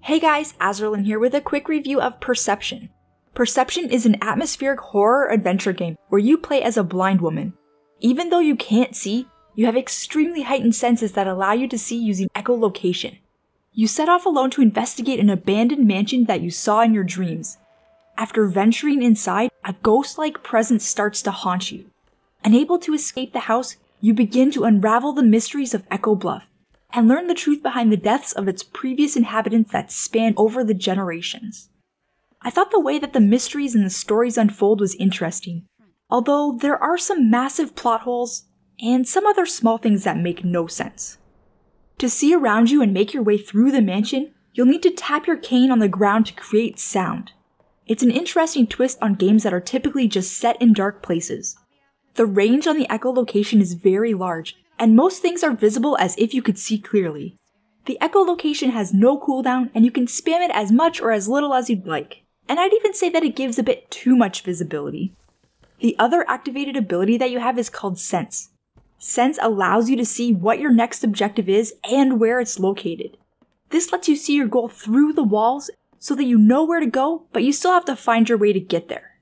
Hey guys, Azralynn here with a quick review of Perception. Perception is an atmospheric horror adventure game where you play as a blind woman. Even though you can't see, you have extremely heightened senses that allow you to see using echolocation. You set off alone to investigate an abandoned mansion that you saw in your dreams. After venturing inside, a ghost-like presence starts to haunt you. Unable to escape the house, you begin to unravel the mysteries of Echo Bluff and learn the truth behind the deaths of its previous inhabitants that span over the generations. I thought the way that the mysteries and the stories unfold was interesting, although there are some massive plot holes and some other small things that make no sense. To see around you and make your way through the mansion, you'll need to tap your cane on the ground to create sound. It's an interesting twist on games that are typically just set in dark places. The range on the echolocation is very large, and most things are visible as if you could see clearly. The echolocation has no cooldown, and you can spam it as much or as little as you'd like, and I'd even say that it gives a bit too much visibility. The other activated ability that you have is called Sense. Sense allows you to see what your next objective is and where it's located. This lets you see your goal through the walls so that you know where to go, but you still have to find your way to get there.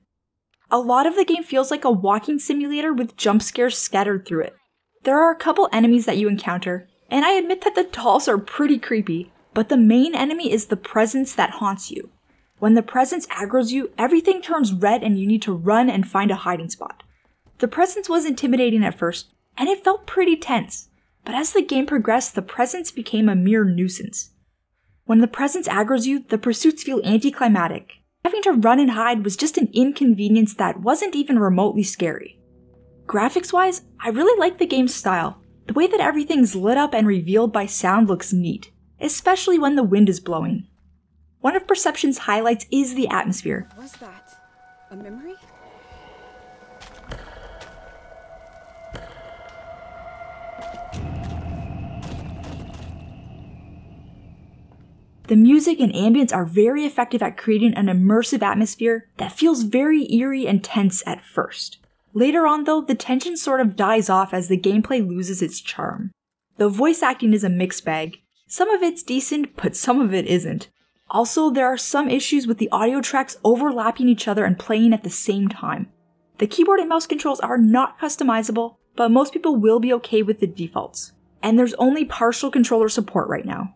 A lot of the game feels like a walking simulator with jump scares scattered through it. There are a couple enemies that you encounter, and I admit that the dolls are pretty creepy, but the main enemy is the presence that haunts you. When the presence aggroes you, everything turns red and you need to run and find a hiding spot. The presence was intimidating at first, and it felt pretty tense, but as the game progressed, the presence became a mere nuisance. When the presence aggroes you, the pursuits feel anticlimactic. Having to run and hide was just an inconvenience that wasn't even remotely scary. Graphics-wise, I really like the game's style. The way that everything's lit up and revealed by sound looks neat, especially when the wind is blowing. One of Perception's highlights is the atmosphere. What was that? A memory? The music and ambience are very effective at creating an immersive atmosphere that feels very eerie and tense at first. Later on though, the tension sort of dies off as the gameplay loses its charm. The voice acting is a mixed bag. Some of it's decent, but some of it isn't. Also, there are some issues with the audio tracks overlapping each other and playing at the same time. The keyboard and mouse controls are not customizable, but most people will be okay with the defaults. And there's only partial controller support right now.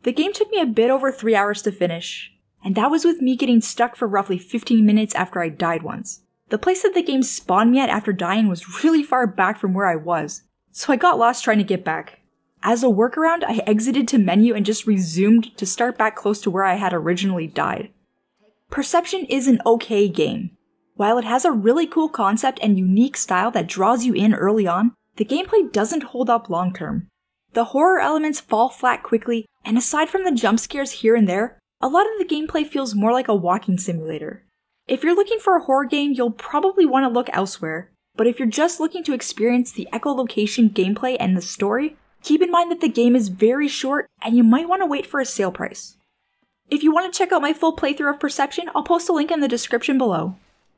The game took me a bit over 3 hours to finish, and that was with me getting stuck for roughly 15 minutes after I died once. The place that the game spawned me at after dying was really far back from where I was, so I got lost trying to get back. As a workaround, I exited to menu and just resumed to start back close to where I had originally died. Perception is an okay game. While it has a really cool concept and unique style that draws you in early on, the gameplay doesn't hold up long term. The horror elements fall flat quickly, and aside from the jump scares here and there, a lot of the gameplay feels more like a walking simulator. If you're looking for a horror game, you'll probably want to look elsewhere, but if you're just looking to experience the echolocation gameplay and the story, keep in mind that the game is very short and you might want to wait for a sale price. If you want to check out my full playthrough of Perception, I'll post a link in the description below.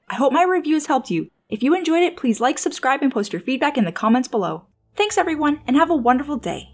I hope my review has helped you. If you enjoyed it, please like, subscribe, and post your feedback in the comments below. Thanks everyone, and have a wonderful day.